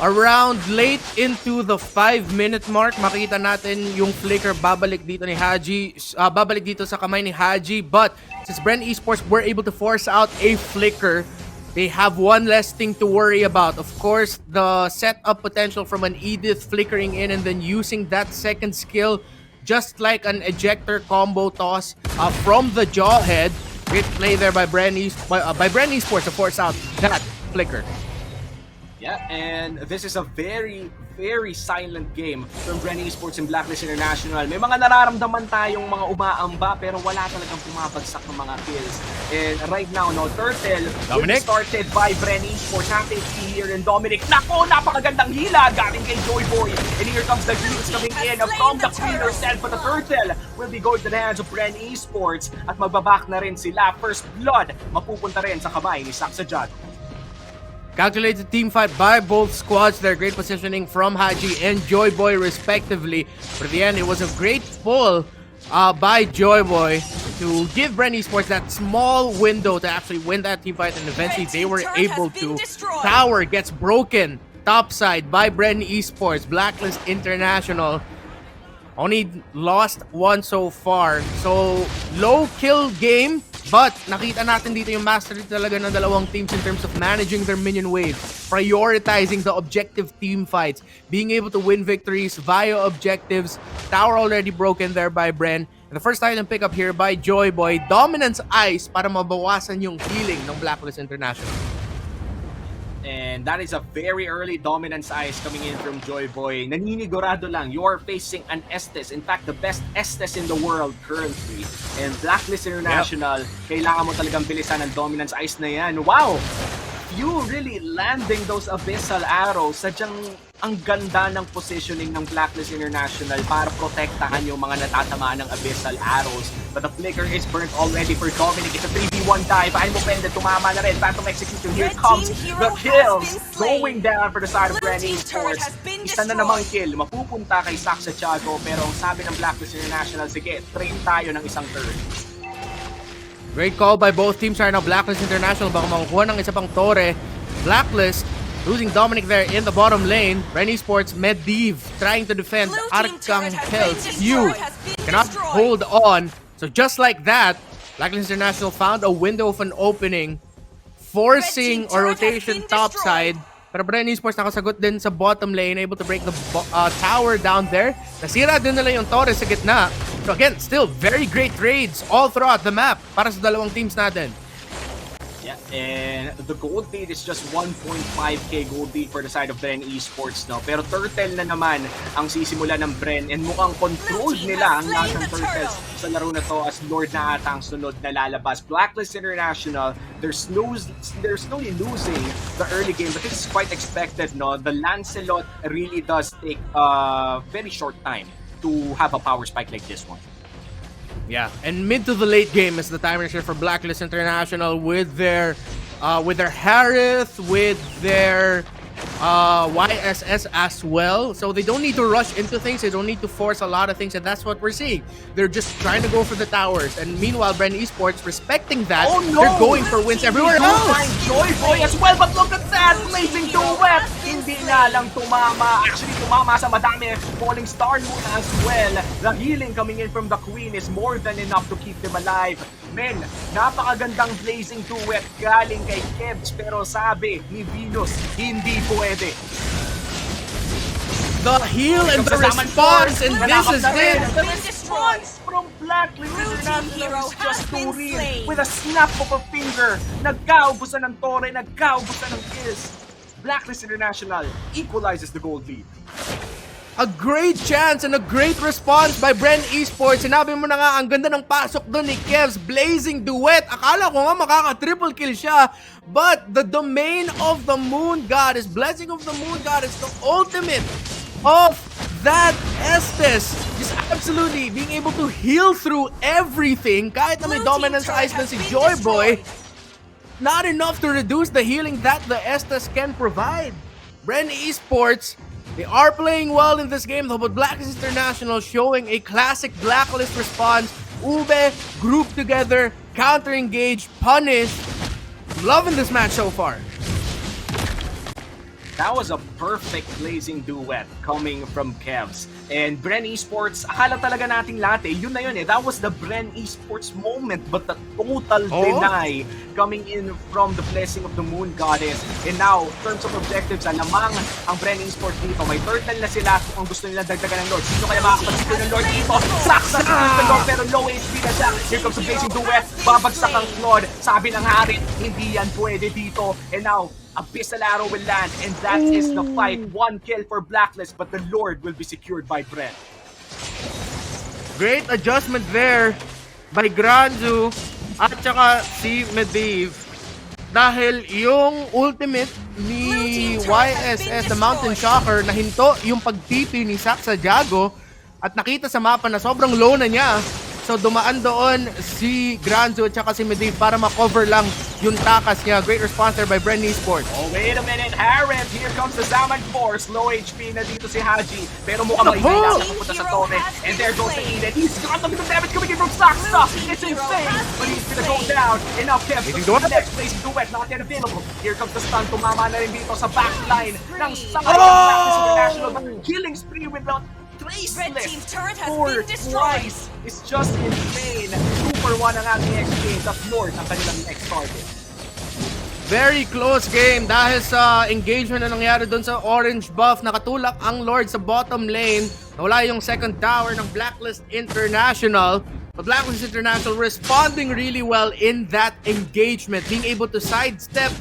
Around late into the 5-minute mark, makita natin yung flicker babalik dito ni Haji, babalik dito sa kamay ni Haji. But since BREN Esports were able to force out a flicker, they have one less thing to worry about. Of course, the setup potential from an Edith flickering in and then using that second skill, just like an ejector combo toss from the Jawhead. Great play there by BREN Esports to force out that flicker. Yeah, and this is a very, very silent game from BREN Esports and Blacklist International. May mga nararamdaman tayong mga umaamba pero wala talagang pumapagsak ng mga kills. And right now, no, Turtle will be started by BREN Esports. Happy here and Dominic. Nako, napakagandang hila galing kay Joyboy. And here comes the heals coming in from the Queen herself. But the Turtle will be going to the hands of BREN Esports at magbaback na rin sila. First blood, mapupunta rin sa kamay ni Saksajad. Calculated team fight by both squads. Their great positioning from Haji and Joyboy respectively. But at the end, it was a great pull by Joyboy to give BREN Esports that small window to actually win that team fight, and eventually they were able to. Tower gets broken topside by BREN Esports. Blacklist International only lost one so far. So, low kill game. But nakita natin dito yung mastery talaga ng dalawang teams in terms of managing their minion wave, prioritizing the objective team fights, being able to win victories via objectives. Tower already broken there by BREN. And the first item pick up here by Joyboy, Dominance Ice para mabawasan yung healing ng Blacklist International. And that is a very early Dominance Ice coming in from Joyboy. Naninigurado lang, you are facing an Estes. In fact, the best Estes in the world currently. And Blacklist International, kailangan mo talagang bilisan ang Dominance Ice na yan. Wow! You really landing those Abyssal Arrows. Sadyang ang ganda ng positioning ng Blacklist International para protektahan yung mga natatamaan ng Abyssal Arrows. But the flicker is burnt already for Dominic. It's a 3v1 dive. Ay mo pwede, tumama na rin. Phantom execution. Here comes the kills. Going down for the side of BREN Esports. Isa na namang kill. Mapupunta kay Saksa Tiago. Pero ang sabi ng Blacklist International, sige, train tayo ng isang turn. Great call by both teams right now. Blacklist International baka makukuha ng isa pang torre. Blacklist losing Dominic there in the bottom lane. BREN Esports, Medivh trying to defend Arcangel. You cannot hold on. So just like that, Blacklist International found a window of an opening, forcing a rotation topside. Pero BREN Esports nakasagot din sa bottom lane, able to break the tower down there. Nasira din nila yung torre sa gitna. So again, still very great trades all throughout the map para sa dalawang teams natin. Yeah, and the gold lead is just 1.5k gold lead for the side of BREN Esports, no? Pero Turtle na naman ang sisimula ng BREN, and mukhang controlled nila ang lahat ng Turtles sa laro na to as Lord na ata ang sunod na lalabas. Blacklist International, they're slowly losing the early game, but this is quite expected, no? The Lancelot really does take a very short time to have a power spike like this one. Yeah, and mid to the late game is the time here for Blacklist International with their Harith, with their YSS as well. So they don't need to rush into things, they don't need to force a lot of things, and that's what we're seeing. They're just trying to go for the towers, and meanwhile BREN Esports respecting that, they're going for wins everywhere else. Joyboy as well, but look at that! Blazing duet! Hindi nga lang tumama. Actually, tumama sa madami. Falling Star muna as well. The healing coming in from the Queen is more than enough to keep them alive. Men, napakagandang blazing duet galing kay Kebs, pero sabi ni Venus, hindi pwede. The heal and the response, and this is it. The response from Blacklist International is just too real. With a snap of a finger, nagkaubusan ng torre, nagkaubusan ng kills. Blacklist International equalizes the gold lead. A great chance and a great response by BREN Esports. Sinabi mo na nga, ang ganda ng pasok doon ni Kev's blazing duet. Akala ko nga makaka-triple kill siya. But the domain of the Moon Goddess, blessing of the Moon Goddess, the ultimate of that Estes. Just absolutely being able to heal through everything. Kahit na may dominance sa Iceman si Joyboy, not enough to reduce the healing that the Estes can provide. BREN Esports, they are playing well in this game though, but Blacklist International showing a classic Blacklist response. Ube grouped together, counter-engage, punish. Loving this match so far. That was a perfect blazing duet coming from Kevs. And BREN Esports, akala talaga nating lahat yun na yun That was the BREN Esports moment, but the total deny coming in from the blessing of the Moon Goddess. And now, in terms of objectives, lamang ang BREN Esports dito. May turtle na sila kung gusto nila dagdagan ng Lord. Sino kaya makakapag-secure ng Lord dito? Saksak ng Lord, pero low HP na siya. Here comes the blazing duet. Babagsak ang Lord. Sabi ng Harit, hindi yan pwede dito. And now, Abyssal Arrow will land, and that is the fight. 1 kill for Blacklist, but the Lord will be secured by BREN. Great adjustment there by Granzu at saka si Medivh. Dahil yung ultimate ni YSS, the Mountain Shocker, nahinto yung pag-TP ni Saksa Jago at nakita sa mapa na sobrang low na niya. So dumaan doon si Granzu at saka si Medivh para ma-cover lang yung takas niya. Great response there by BREN Esports. Oh, wait a minute, Harrod! Here comes the Zaman Force. Low HP na dito si Haji. Pero mukhang may na pupunta sa torre. And there goes the Eden. He's got the damage coming in from Saksa. It's insane! But he's gonna go down. And now Kev, the next place duet, not yet available. Here comes the stun. Tumama na rin dito sa backline ng Saksa International. Killing spree without traceless. 4 twice. It's just insane. 2 for 1 ang ating exchange. That's Lord ang kanilang next target. Very close game dahil sa engagement na nangyari doon sa orange buff. Nakatulak ang Lord sa bottom lane. Nawala yung second tower ng Blacklist International. But Blacklist International responding really well in that engagement. Being able to sidestep,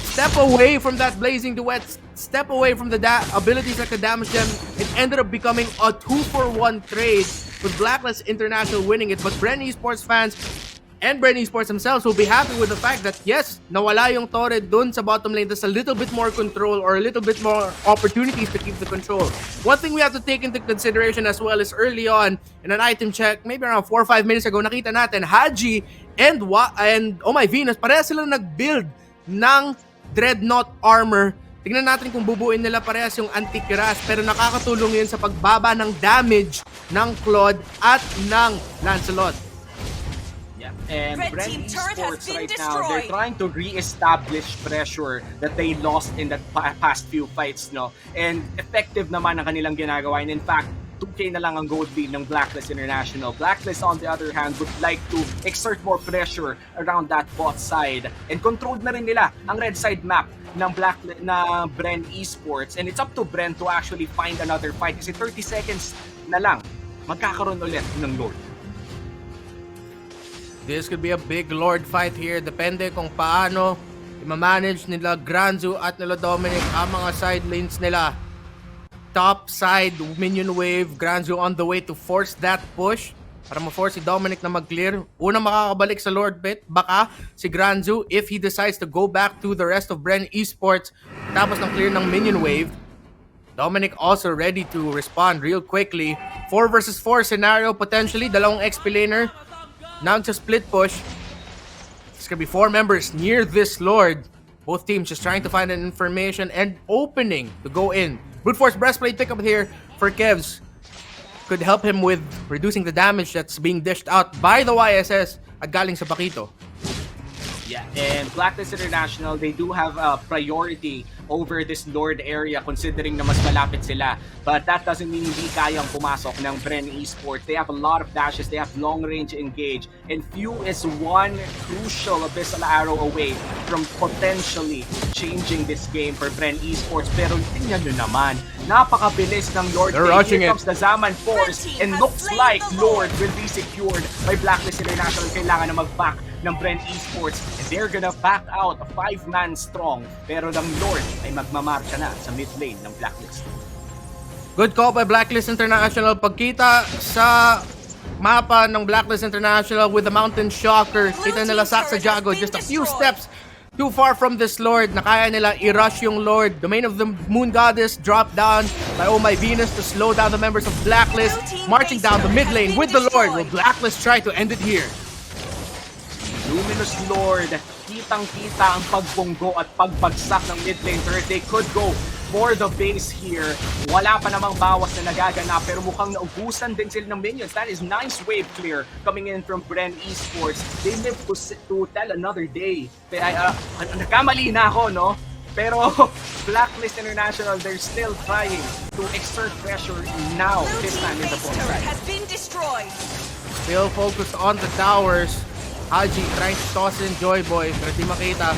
step away from that blazing duet, step away from the abilities that could damage them. It ended up becoming a 2-for-1 trade with Blacklist International winning it. But BREN Esports fans and BREN Esports themselves will be happy with the fact that yes, nawala yung torre dun sa bottom lane. There's a little bit more control or a little bit more opportunities to keep the control. One thing we have to take into consideration as well is early on in an item check, maybe around 4 or 5 minutes ago, nakita natin Haji and Oh My Venus, parehas sila nag-build ng Dreadnought armor. Tingnan natin kung bubuin nila parehas yung anti-crash, pero nakakatulong yun sa pagbaba ng damage ng Claude at ng Lancelot. Yeah, and BREN Esports right now, they're trying to re-establish pressure that they lost in the past few fights, no? And effective naman ang kanilang ginagawa. And in fact, 2K na lang ang gold lead ng Blacklist International. Blacklist, on the other hand, would like to exert more pressure around that bot side. And controlled na rin nila ang red side map ng BREN Esports. And it's up to BREN to actually find another fight. Kasi 30 seconds na lang, magkakaroon ulit ng Lord. This could be a big Lord fight here. Depende kung paano i-manage nila Granzu at nila Dominic ang mga side lanes nila. Top side minion wave, Granzu on the way to force that push para ma-force si Dominic na mag-clear. Unang makakabalik sa Lord pit, baka si Granzu if he decides to go back to the rest of BREN Esports tapos ng clear ng minion wave. Dominic also ready to respond real quickly. 4 versus 4 scenario potentially, dalawang XP laner. Now it's a split push. It's gonna be 4 members near this Lord. Both teams just trying to find an information and opening to go in. Brute Force Breastplate pickup here for Kevs. Could help him with reducing the damage that's being dished out by the YSS at galing sa Paquito. Yeah, and Blacklist International, they do have a priority over this Lord area considering na mas malapit sila. But that doesn't mean hindi kayang pumasok ng BREN Esports. They have a lot of dashes, they have long range engage, and Few is one crucial Abyssal Arrow away from potentially changing this game for BREN Esports. Pero tingnan nyo naman, napakabilis ng Lord. They're rushing Here comes the Zaman Force, and looks like Lord will be secured by Blacklist International. Kailangan na mag-back ng BREN Esports, and they're gonna back out a 5-man strong, pero ng Lord ay magmamarcha na sa mid lane ng Blacklist. Good call by Blacklist International. Pagkita sa mapa ng Blacklist International with the Mountain Shocker, kita nila Saxa Jago just a few steps too far from this Lord na kaya nila i-rush yung Lord. Domain of the Moon Goddess dropped down by Oh My Venus to slow down the members of Blacklist. Marching down the mid lane with the Lord. Will Blacklist try to end it here? Luminous Lord, kitang-kita ang pagbonggo at pagbagsak ng mid lane turret. They could go for the base here. Wala pa namang bawas na nagaganap pero mukhang naubusan din sila ng minions. That is nice wave clear coming in from BREN Esports. They live to tell another day. Nagkamali na ako, no? Pero Blacklist International, they're still trying to exert pressure now, this time in the front side. Still focused on the towers. Haji trying to toss in Joy Boy pero di makita.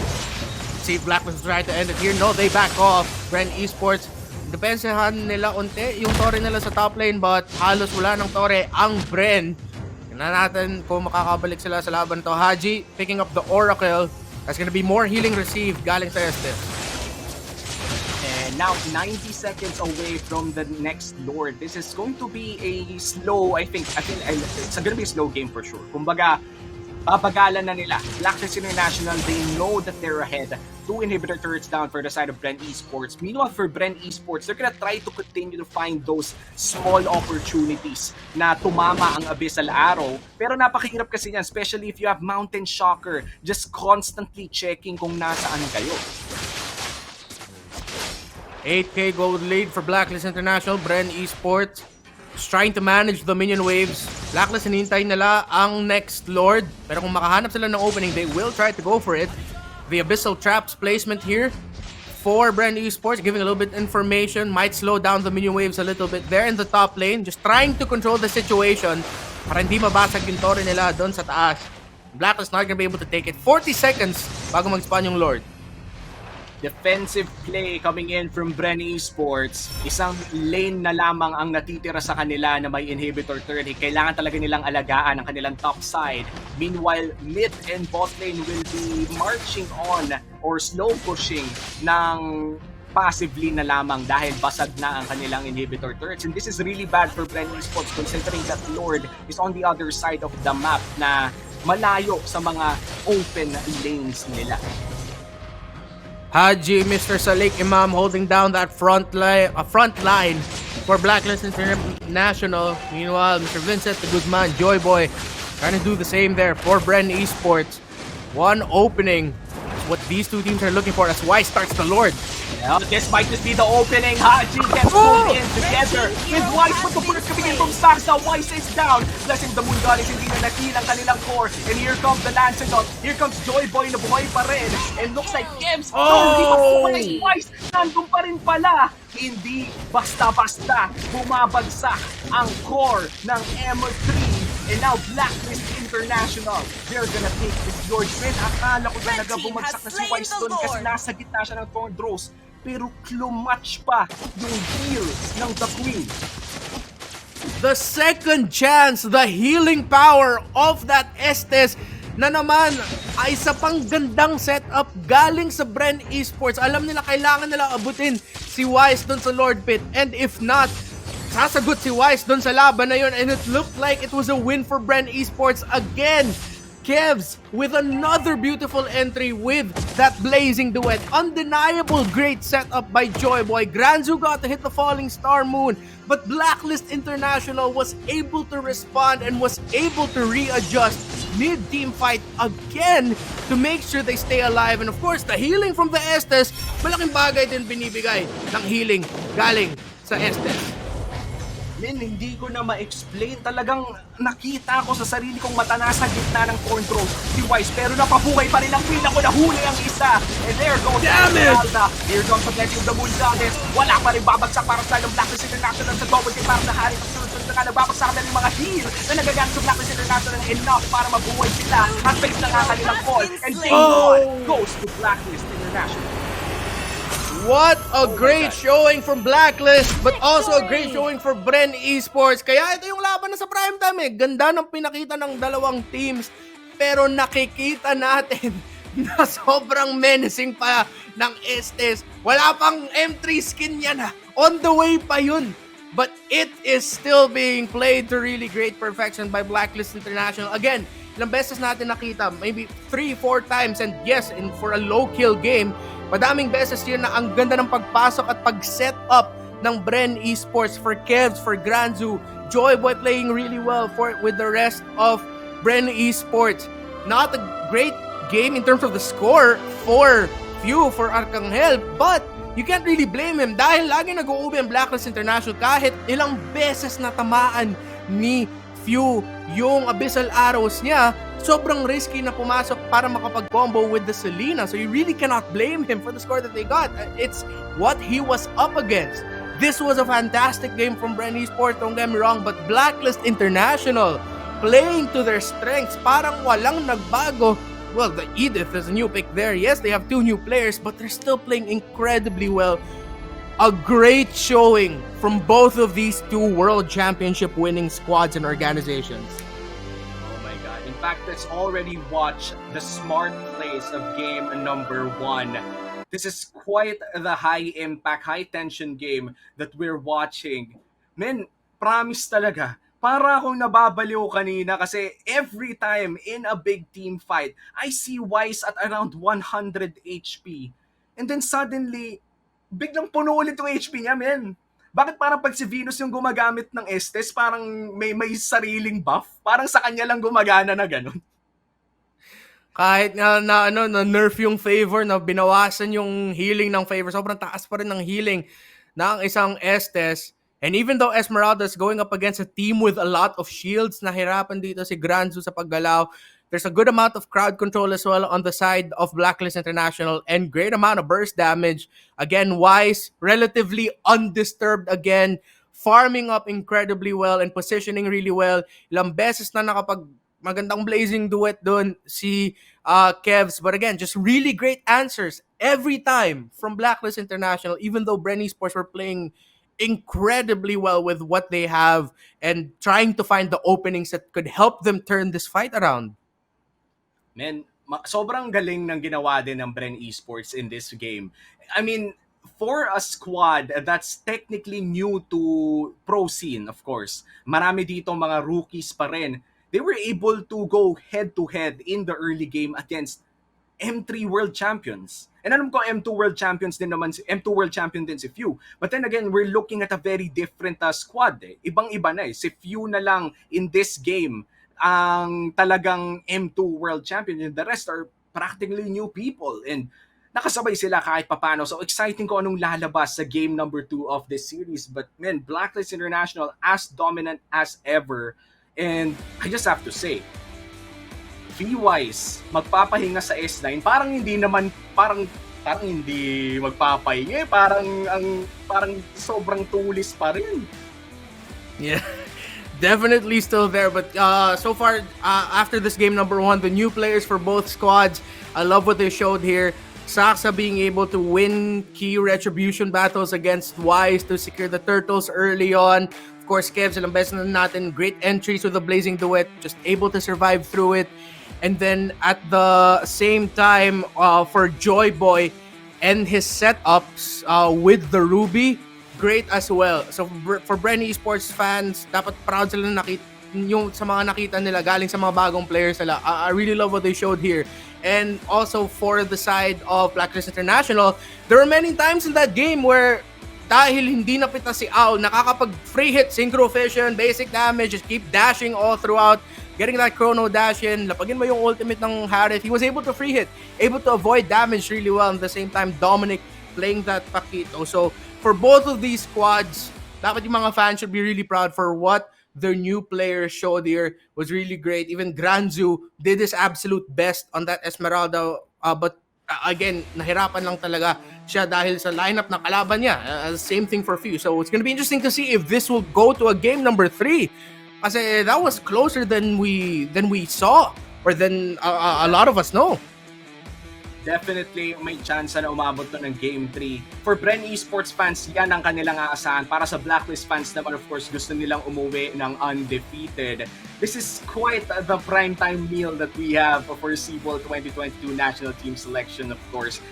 See if Blacklist try to end it here. No, they back off. BREN Esports, depensahan nila unti yung Torre nila sa top lane but halos wala ng Torre ang BREN. Tingnan natin kung makakabalik sila sa laban to. Haji picking up the Oracle. That's gonna be more healing received galing sa Estes. And now 90 seconds away from the next Lord. This is going to be a slow, I think it's gonna be a slow game for sure. Kumbaga, babagalan na nila. Blacklist International, they know that they're ahead. 2 inhibitor turrets down for the side of BREN Esports. Meanwhile, for BREN Esports, they're gonna try to continue to find those small opportunities na tumama ang Abyssal Arrow. Pero napakahirap kasi yan, especially if you have Mountain Shocker just constantly checking kung nasaan kayo. 8k gold lead for Blacklist International. BREN Esports is trying to manage the minion waves. Blacklist, hinihintay nila ang next Lord. Pero kung makahanap sila ng opening, they will try to go for it. The Abyssal Traps placement here for BREN Esports, giving a little bit information. Might slow down the minion waves a little bit there in the top lane. Just trying to control the situation para hindi mabasag yung Torre nila doon sa taas. Blacklist not gonna be able to take it. 40 seconds bago mag-spawn yung Lord. Defensive play coming in from BREN Esports. Isang lane na lamang ang natitira sa kanila na may inhibitor turret. Kailangan talaga nilang alagaan ang kanilang top side. Meanwhile, mid and bot lane will be marching on or slow pushing ng passively na lamang dahil basag na ang kanilang inhibitor turrets. And this is really bad for BREN Esports considering that Lord is on the other side of the map na malayo sa mga open lanes nila. Haji, Mr. Salik Imam holding down that front line for Blacklist International. Meanwhile, Mr. Vincent the Guzman, Joy Boy, trying to do the same there for BREN Esports. One opening is what these two teams are looking for as Y starts the Lord. Well, this might just be the opening. Haji gets pulled in together with Wise, but the burst coming in from Saxa. Wise is down. Blessing the Moon Goddess, hindi na nakil ang kanilang core. And here comes the Lancelot. Here comes Joy Boy na buhay pa rin. And looks like Kevs. Hindi mapupunay Wise. Nandun pa rin pala. Hindi basta-basta bumabagsak ang core ng M3. And now Blacklist International, they're gonna take this Lord. When akala ko talaga bumagsak na si Wise doon kasi nasa gitna siya ng Thorn Throws. Pero clutch pa yung heal ng The Queen. The second chance, the healing power of that Estes na naman ay isa pang gandang setup galing sa BREN Esports. Alam nila kailangan nila abutin si Wise doon sa Lord Pit. And if not, sasagot si Wise doon sa laban na yun. And it looked like it was a win for BREN Esports again. Kevs with another beautiful entry with that blazing duet. Undeniable great setup by Joy Boy. Granzu got to hit the falling star moon, but Blacklist International was able to respond and was able to readjust mid-team fight again to make sure they stay alive. And of course, the healing from the Estes, malaking bagay din binibigay ng healing galing sa Estes. Men, hindi ko na ma-explain. Talagang nakita ko sa sarili kong mata nasa gitna ng Thorn Throws si Wise. Pero napabuhay pa rin ang Queen. Ako nahuli ang isa. And there goes Alda. Here comes the Blessing of the Moon Goddess. Wala pa rin babagsak para sa ng Blacklist International sa double kill para sa hari. Sunod-sunod na nagbabagsak na rin mga heal na nagagamit sa Blacklist International enough para mabuhay sila. At face na nga kanilang fall. And day 1 goes to Blacklist International. What a great showing from Blacklist, but also a great showing for BREN Esports. Kaya ito yung laban na sa prime time eh. Ganda ng pinakita ng dalawang teams, pero nakikita natin na sobrang menacing pa ng Estes. Wala pang M3 skin yan ha. On the way pa yun. but it is still being played to really great perfection by Blacklist International. Again, ilang beses natin nakita, maybe 3-4 times, and yes, for a low-kill game, madaming beses yun na ang ganda ng pagpasok at pag-set up ng BREN Esports for Kevs, for Granzu, Joyboy playing really well with the rest of BREN Esports. Not a great game in terms of the score for Arcangel, but you can't really blame him dahil lagi nag-uubi ang Blacklist International kahit ilang beses na tamaan ni Few yung abyssal arrows niya. Sobrang risky na pumasok para makapag-combo with the Selena, so you really cannot blame him for the score that they got. It's what he was up against. This was a fantastic game from BREN Esports, don't get me wrong, but Blacklist International playing to their strengths, parang walang nagbago. Well, the Edith is a new pick there. Yes, they have 2 new players, but they're still playing incredibly well. A great showing from both of these 2 World Championship winning squads and organizations. Oh my god. In fact, let's already watch the smart plays of game number 1. This is quite the high impact, high tension game that we're watching. Man, promise talaga. Para akong nababaliw kanina kasi every time in a big team fight, I see Wise at around 100 HP. And then suddenly, biglang puno ulit yung HP niya, men. Bakit parang pag si Venus yung gumagamit ng Estes, parang may sariling buff? Parang sa kanya lang gumagana na ganun. Kahit na nerf yung favor, na binawasan yung healing ng favor, sobrang taas pa rin ng healing ng isang Estes. And even though Esmeralda is going up against a team with a lot of shields, nahirapan dito si Granzu sa paggalaw. There's a good amount of crowd control as well on the side of Blacklist International and great amount of burst damage. Again, Wise, relatively undisturbed again, farming up incredibly well and positioning really well. Ilang beses na nakapag magandang blazing duet doon si Kevs. But again, just really great answers every time from Blacklist International, even though BREN Esports were playing incredibly well with what they have and trying to find the openings that could help them turn this fight around. Man, sobrang galing ng ginawa din ng BREN Esports in this game. I mean, for a squad that's technically new to pro scene, of course, marami dito mga rookies pa rin. They were able to go head-to-head in the early game against M3 World Champions. And alam ko M2 World Champions din naman, M2 World Champion din si Few. But then again, we're looking at a very different squad eh. Ibang-iba na eh. Si Few na lang in this game ang talagang M2 World Champion. And the rest are practically new people. And nakasabay sila kahit papano. So exciting ko anong lalabas sa game number 2 of this series. But man, Blacklist International as dominant as ever. And I just have to say, Wise magpapahinga sa S9, parang hindi naman parang hindi magpapahinga, parang sobrang tulis pa rin. Yeah. Definitely still there, but so far after this game number 1, the new players for both squads, I love what they showed here. Saksa being able to win key retribution battles against Wise to secure the turtles early on. Of course, Kevs, ilang beses na natin, great entries with the Blazing Duet, just able to survive through it. And then at the same time, for Joyboy and his setups with the Ruby, great as well. So for BREN Esports fans, dapat proud sila yung sa mga nakita nila galing sa mga bagong players nila. I really love what they showed here. And also for the side of Blacklist International, there were many times in that game where dahil hindi napita si Owl, nakakapag free hit, synchro vision, basic damage, just keep dashing all throughout, getting that chrono dash in, lapagin mo yung ultimate ng Harith. He was able to free hit, able to avoid damage really well. At the same time, Dominic playing that Paquito. So for both of these squads, dapat yung mga fans should be really proud for what their new players showed here. Was really great. Even Granzu did his absolute best on that Esmeralda, but again, nahirapan lang talaga siya dahil sa lineup na kalaban niya. Same thing for Few. So it's gonna be interesting to see if this will go to a game number 3. Kasi that was closer than we saw or than a lot of us know. Definitely may chance na umabot to ng Game 3. For BREN Esports fans, yan ang kanilang aasahan. Para sa Blacklist fans naman, of course, gusto nilang umuwi ng undefeated. This is quite the primetime meal that we have for SIBOL 2022 National Team Selection, of course.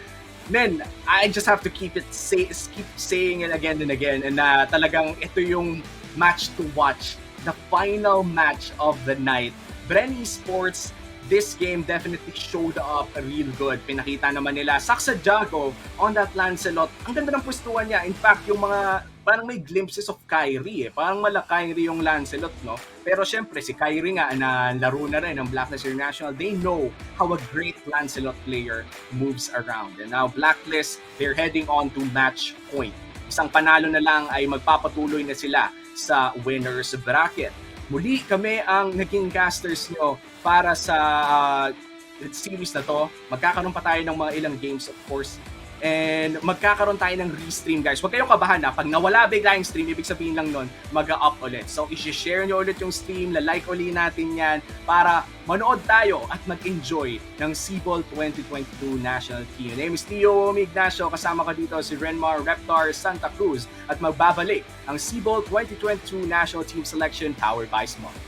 Men, I just have to keep saying it again and again, and na talagang ito yung match to watch, the final match of the night. BREN Esports, this game definitely showed up real good. Pinakita naman nila, Saksa Jago on that Lancelot. Ang ganda ng pwestuhan niya. In fact, yung mga, parang may glimpses of Kyrie eh. Parang mala Kyrie yung Lancelot, no? Pero syempre, si Kyrie nga, na laro na rin ng Blacklist International, they know how a great Lancelot player moves around. And now, Blacklist, they're heading on to match point. Isang panalo na lang ay magpapatuloy na sila sa winner's bracket. Muli kami ang naging casters nyo para sa series na to. Magkakaroon pa tayo ng mga ilang games, of course. And magkakaroon tayo ng restream, guys. Huwag kayong kabahan na. Pag nawala bigla yung stream, ibig sabihin lang nun, mag-up ulit. So, i-share nyo ulit yung stream, like ulit natin yan para manood tayo at mag-enjoy ng SIBOL 2022 National Team. My name is Tio Ignacio. Kasama ko dito si Renmar Reptar Santa Cruz. At magbabalik ang SIBOL 2022 National Team Selection powered by Smart.